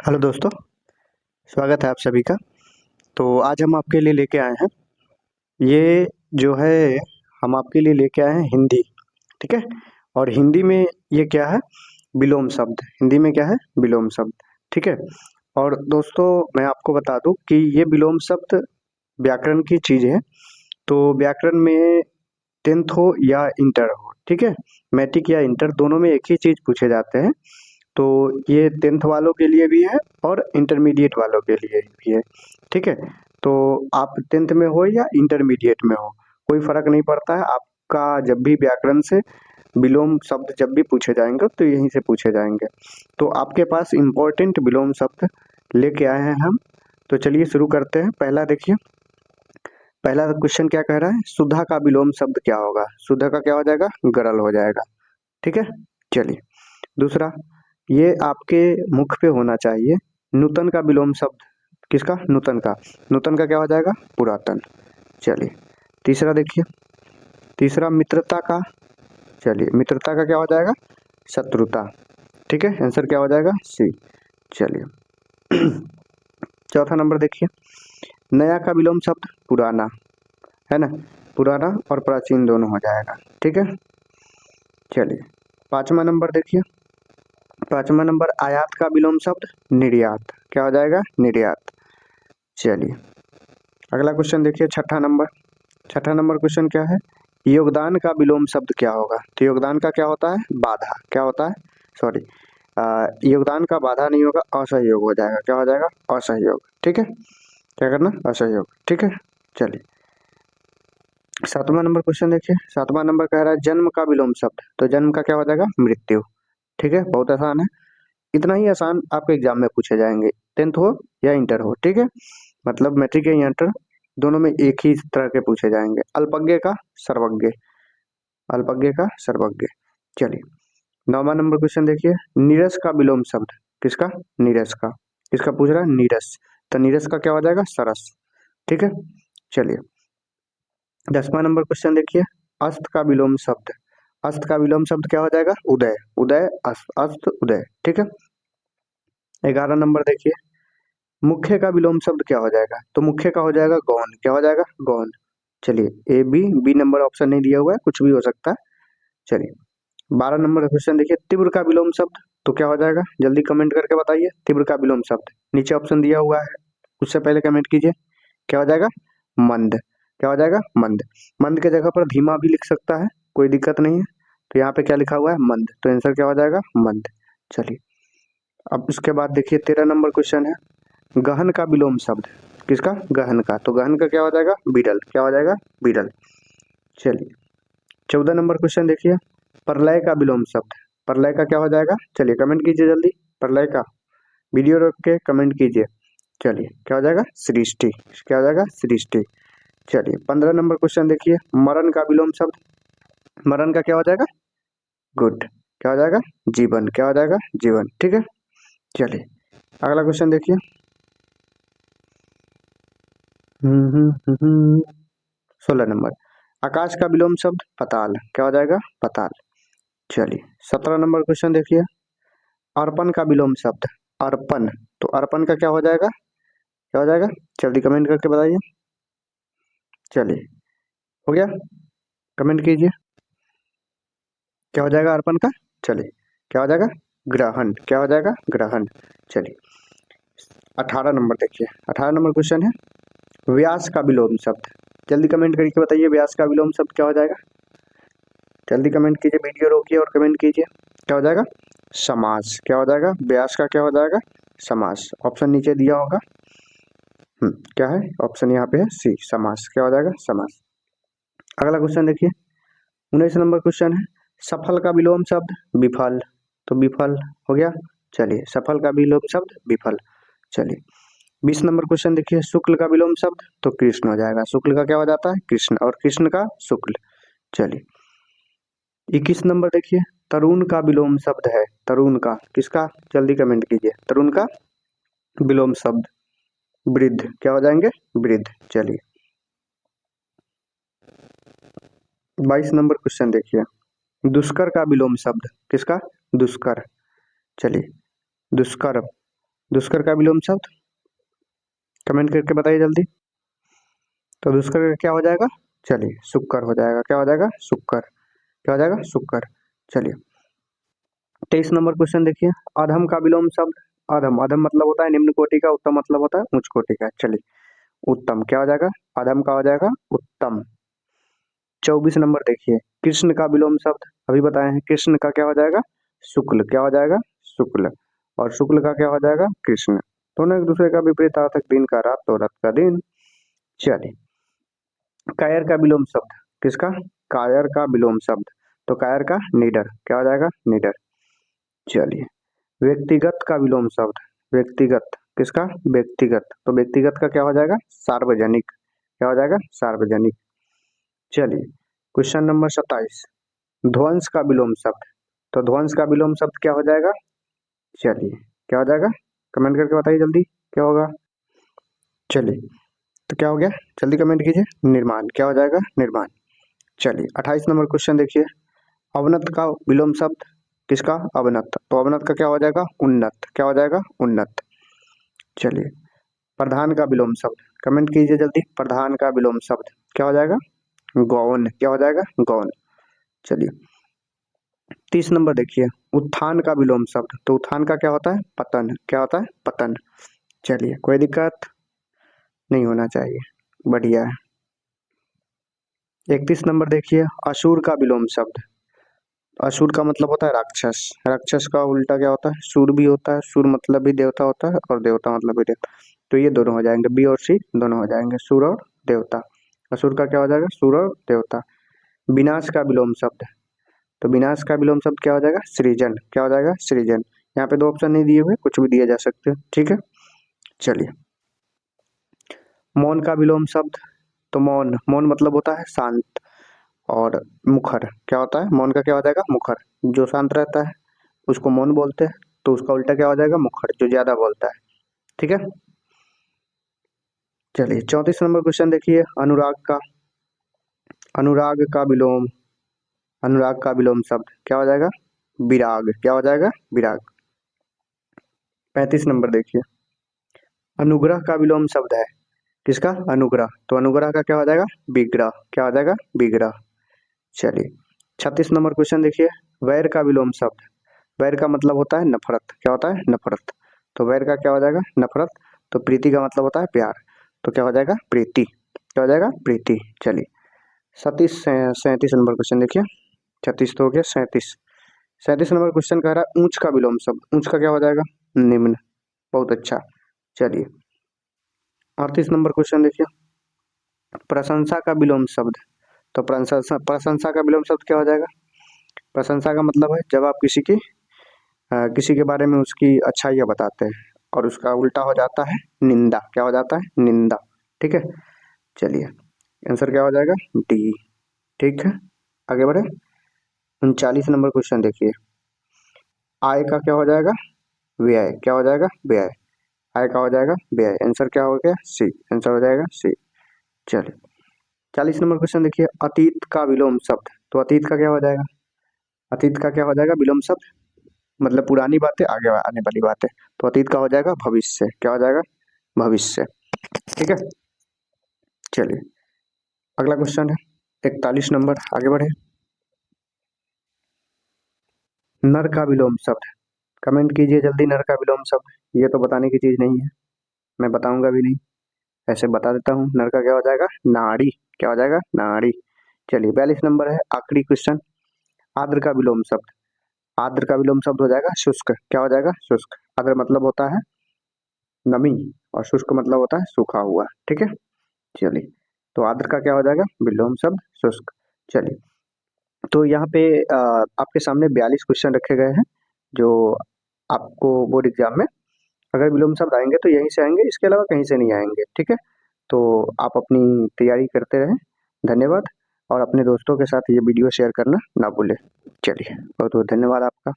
Hello दोस्तों, स्वागत है आप सभी का। तो आज हम आपके लिए लेके आए हैं, ये जो है हम आपके लिए लेके आए हैं हिंदी, ठीक है। और हिंदी में ये क्या है, विलोम शब्द। हिंदी में क्या है, विलोम शब्द, ठीक है। और दोस्तों मैं आपको बता दूं कि ये विलोम शब्द व्याकरण की चीज़ है। तो व्याकरण में 10th हो या इंटर हो, ठीक है, मैट्रिक या इंटर दोनों में एक ही चीज़ पूछे जाते हैं। तो ये 10th वालों के लिए भी है और इंटरमीडिएट वालों के लिए भी है, ठीक है। तो आप 10th में हो या इंटरमीडिएट में हो, कोई फर्क नहीं पड़ता है। आपका जब भी व्याकरण से विलोम शब्द जब भी पूछे जाएंगे तो यहीं से पूछे जाएंगे। तो आपके पास इम्पोर्टेंट विलोम शब्द लेके आए हैं हम। तो चलिए शुरू करते हैं। पहला देखिए, पहला क्वेश्चन क्या कह रहा है, सुधा का विलोम शब्द क्या होगा। सुधा का क्या हो जाएगा, गरल हो जाएगा, ठीक है। चलिए दूसरा, ये आपके मुख पे होना चाहिए, नूतन का विलोम शब्द किसका, नूतन का। नूतन का क्या हो जाएगा, पुरातन। चलिए तीसरा देखिए, तीसरा मित्रता का, चलिए मित्रता का क्या हो जाएगा, शत्रुता, ठीक है। आंसर क्या हो जाएगा, सी। चलिए चौथा नंबर देखिए, नया का विलोम शब्द पुराना, है ना। पुराना और प्राचीन दोनों हो जाएगा, ठीक है। चलिए पांचवा नंबर देखिए, पांचवा नंबर आयात का विलोम शब्द निर्यात, क्या हो जाएगा, निर्यात। चलिए अगला क्वेश्चन देखिए, छठा नंबर। छठा नंबर क्वेश्चन क्या है, योगदान का विलोम शब्द क्या होगा। तो योगदान का क्या होता है, बाधा, क्या होता है, सॉरी, योगदान का बाधा नहीं होगा, असहयोग हो जाएगा, क्या हो जाएगा, असहयोग, ठीक है। क्या करना, असहयोग, ठीक है। चलिए सातवां नंबर क्वेश्चन देखिए, सातवां नंबर कह रहा है जन्म का विलोम शब्द। तो जन्म का क्या हो जाएगा, मृत्यु, ठीक है। बहुत आसान है, इतना ही आसान आपके एग्जाम में पूछे जाएंगे, 10th हो या इंटर हो, ठीक है। मतलब मैट्रिक या इंटर दोनों में एक ही तरह के पूछे जाएंगे। अल्पज्ञ का सर्वज्ञ, अल्पज्ञ का सर्वज्ञ। चलिए नौवां नंबर क्वेश्चन देखिए, नीरस का विलोम शब्द किसका, नीरस का। किसका पूछ रहा है, नीरस। तो नीरस का क्या हो जाएगा, सरस, ठीक है। चलिए 10वां नंबर क्वेश्चन देखिए, अस्त का विलोम शब्द। अस्त का विलोम शब्द क्या हो जाएगा, उदय, उदय अस्त, अस्त उदय, ठीक है। 11 नंबर देखिए, मुख्य का विलोम शब्द क्या हो जाएगा। तो मुख्य का हो जाएगा गौण, क्या हो जाएगा, गौण। चलिए A B, B number option नहीं दिया हुआ है, कुछ भी हो सकता है। चलिए 12 नंबर क्वेश्चन देखिए, तीव्र का विलोम शब्द। तो क्या हो जाएगा, जल्दी कमेंट करके बताइए, तीव्र का विलोम शब्द नीचे ऑप्शन दिया हुआ है, उससे पहले कमेंट कीजिए। क्या हो जाएगा, मंद, क्या हो जाएगा, मंद। मंद के जगह पर धीमा भी लिख सकता है, कोई दिक्कत नहीं है। तो यहाँ पे क्या लिखा हुआ है, मंद, तो आंसर क्या हो जाएगा, मंद। चलिए अब उसके बाद देखिए 13 नंबर क्वेश्चन है, गहन का विलोम शब्द किसका, गहन का। तो गहन का क्या हो जाएगा, बिरल, क्या हो जाएगा, बिरल। चलिए 14 नंबर क्वेश्चन देखिए, प्रलय का विलोम शब्द। प्रलय का क्या हो जाएगा, चलिए कमेंट कीजिए जल्दी, प्रलय का वीडियो रोक के कमेंट कीजिए। चलिए क्या हो जाएगा, सृष्टि, क्या हो जाएगा, सृष्टि। चलिए 15 नंबर क्वेश्चन देखिए, मरण का विलोम शब्द। मरण का क्या हो जाएगा, गुड, क्या हो जाएगा, जीवन, क्या हो जाएगा, जीवन, ठीक है। चलिए अगला क्वेश्चन देखिए, 16 नंबर, आकाश का विलोम शब्द पताल, क्या हो जाएगा, पताल। चलिए 17 नंबर क्वेश्चन देखिए, अर्पण का विलोम शब्द, अर्पण। तो अर्पण का क्या हो जाएगा, क्या हो जाएगा, जल्दी कमेंट करके बताइए। चलिए हो गया, कमेंट कीजिए, क्या हो जाएगा अर्पण का। चलिए क्या हो जाएगा, ग्रहण, क्या हो जाएगा, ग्रहण। चलिए 18 नंबर देखिए, 18 नंबर क्वेश्चन है, व्यास का विलोम शब्द। जल्दी कमेंट करके बताइए, व्यास का विलोम शब्द क्या हो जाएगा। जल्दी कमेंट कीजिए, वीडियो रोकिए और कमेंट कीजिए। क्या हो जाएगा, समास, क्या हो जाएगा, व्यास का क्या हो जाएगा, समास। ऑप्शन नीचे दिया होगा, क्या है ऑप्शन यहाँ पे है सी, समास, क्या हो जाएगा, समास। अगला क्वेश्चन देखिए 19 नंबर क्वेश्चन है, सफल का विलोम शब्द विफल। तो विफल हो गया। चलिए सफल का विलोम शब्द विफल। चलिए 20 नंबर क्वेश्चन देखिए, शुक्ल का विलोम शब्द। तो कृष्ण हो जाएगा, शुक्ल का क्या हो जाता है, कृष्ण, और कृष्ण का शुक्ल। चलिए 21 नंबर देखिए, तरुण का विलोम शब्द है। तरुण का किसका, जल्दी कमेंट कीजिए, तरुण का विलोम शब्द वृद्ध, क्या हो जाएंगे, वृद्ध। चलिए 22 नंबर क्वेश्चन देखिए, दुष्कर का विलोम शब्द किसका, दुष्कर। चलिए दुष्कर, दुष्कर का विलोम शब्द कमेंट करके बताइए जल्दी। तो दुष्कर का क्या हो जाएगा? चलिए शुक्र हो जाएगा। क्या हो जाएगा? शुक्र। क्या हो जाएगा? शुक्र। चलिए 23 नंबर क्वेश्चन देखिए। अधम का विलोम शब्द। अधम, अधम मतलब होता है निम्न कोटि का, उत्तम मतलब होता है उच्च कोटि का। चलिए उत्तम क्या हो जाएगा? अधम का हो जाएगा उत्तम। 24 नंबर देखिए। कृष्ण का विलोम शब्द अभी बताए हैं। कृष्ण का क्या हो जाएगा? शुक्ल। क्या हो जाएगा? शुक्ल। और शुक्ल का क्या हो जाएगा? कृष्ण। दोनों एक दूसरे का विपरीतार्थक, दिन का रात तो रात का दिन। चलिए कायर का विलोम शब्द। किसका? कायर का विलोम शब्द। तो कायर का निडर। क्या हो जाएगा? निडर। चलिए व्यक्तिगत का विलोम शब्द। व्यक्तिगत किसका? व्यक्तिगत। तो व्यक्तिगत का क्या हो जाएगा? सार्वजनिक। क्या हो जाएगा? सार्वजनिक। चलिए क्वेश्चन नंबर 27। ध्वंस का विलोम शब्द। तो ध्वंस का विलोम शब्द क्या हो जाएगा? चलिए क्या हो जाएगा? कमेंट करके बताइए जल्दी क्या होगा। चलिए तो क्या हो गया? जल्दी कमेंट कीजिए। निर्माण। क्या हो जाएगा? निर्माण। चलिए 28 नंबर क्वेश्चन देखिए। अवनत का विलोम शब्द। किसका? अवनत। तो अवनत का क्या हो जाएगा? उन्नत। क्या हो जाएगा? उन्नत। चलिए प्रधान का विलोम शब्द कमेंट कीजिए जल्दी। प्रधान का विलोम शब्द क्या हो जाएगा? गौण। क्या हो जाएगा? गौण। चलिए 30 नंबर देखिए। उत्थान का विलोम शब्द। तो उत्थान का क्या होता है? पतन। क्या होता है? पतन। चलिए कोई दिक्कत नहीं होना चाहिए, बढ़िया है। 31 नंबर देखिए। असुर का विलोम शब्द। असुर का मतलब होता है राक्षस। राक्षस का उल्टा क्या होता है? सूर भी होता है। सूर मतलब भी देवता होता है और देवता मतलब भी देवता। तो ये दोनों हो जाएंगे, बी और सी दोनों हो जाएंगे, सूर और देवता। असुर का क्या हो जाएगा? सूर और देवता। विनाश का विलोम शब्द। तो विनाश का विलोम शब्द क्या हो जाएगा? सृजन। क्या हो जाएगा? सृजन। यहाँ पे दो ऑप्शन नहीं दिए हुए, कुछ भी दिए जा सकते हैं, ठीक है। चलिए मौन का विलोम शब्द। तो मौन, मौन मतलब होता है शांत। और मुखर क्या होता है? मौन का क्या हो जाएगा? मुखर। जो शांत रहता है उसको मौन बोलते हैं, तो उसका उल्टा क्या हो जाएगा? मुखर, जो ज्यादा बोलता है, ठीक है। चलिए 34 नंबर क्वेश्चन देखिए। अनुराग का। अनुराग का विलोम। अनुराग का विलोम शब्द क्या हो जाएगा? विराग। क्या हो जाएगा? विराग। 35 नंबर देखिए। अनुग्रह का विलोम शब्द है। किसका? अनुग्रह। तो अनुग्रह का क्या हो जाएगा? विग्रह। क्या हो जाएगा? विग्रह। चलिए 36 नंबर क्वेश्चन देखिए। वैर का विलोम शब्द। वैर का मतलब होता है नफरत। क्या होता है? नफरत। तो वैर का क्या हो जाएगा? नफरत। तो प्रीति का मतलब होता है प्यार। तो क्या हो जाएगा? प्रीति। क्या हो जाएगा? प्रीति। चलिए 37 नंबर क्वेश्चन देखिए। 36 तो हो गया, 37 नंबर क्वेश्चन कह रहा है ऊंच का विलोम शब्द। ऊंच का क्या हो जाएगा? निम्न। बहुत अच्छा। चलिए 38 नंबर क्वेश्चन देखिए। प्रशंसा का विलोम शब्द। तो प्रशंसा, प्रशंसा का विलोम शब्द क्या हो जाएगा? प्रशंसा का मतलब है जब आप किसी के बारे में उसकी अच्छाइयाँ बताते हैं, और उसका उल्टा हो जाता है निंदा। क्या हो जाता है? निंदा। ठीक है। चलिए आंसर क्या हो जाएगा? डी। ठीक है आगे बढ़े। 39 नंबर क्वेश्चन देखिए। आय का क्या हो जाएगा? व्यय। क्या हो जाएगा? व्यय। आय का हो जाएगा व्यय। आंसर क्या हो गया? सी। आंसर हो जाएगा सी। चलिए 40 नंबर क्वेश्चन देखिए। अतीत का विलोम शब्द। तो अतीत का क्या हो जाएगा? अतीत का क्या हो जाएगा? विलोम शब्द मतलब पुरानी बातें, आगे आने वाली बातें। तो अतीत का हो जाएगा भविष्य। क्या हो जाएगा? भविष्य। ठीक है। चलिए अगला क्वेश्चन है 41 नंबर, आगे बढ़े। नर का विलोम शब्द कमेंट कीजिए जल्दी। नर का विलोम शब्द ये तो बताने की चीज नहीं है, मैं बताऊंगा भी नहीं, ऐसे बता देता हूँ। नर का क्या हो जाएगा? नाड़ी। क्या हो जाएगा? नाड़ी। चलिए 42 नंबर है आखिरी क्वेश्चन। आद्र का विलोम शब्द। आद्र का विलोम शब्द हो जाएगा शुष्क। क्या हो जाएगा? शुष्क। आद्र मतलब होता है नमी, और शुष्क मतलब होता है सूखा हुआ। ठीक है। चलिए तो आद्र का क्या हो जाएगा? विलोम शब्द शुष्क। चलिए तो यहाँ पे आपके सामने 42 क्वेश्चन रखे गए हैं, जो आपको बोर्ड एग्जाम में अगर विलोम शब्द आएंगे तो यहीं से आएंगे, इसके अलावा कहीं से नहीं आएंगे। ठीक है। तो आप अपनी तैयारी करते रहें। धन्यवाद। और अपने दोस्तों के साथ ये वीडियो शेयर करना ना भूलें। चलिए बहुत बहुत धन्यवाद आपका।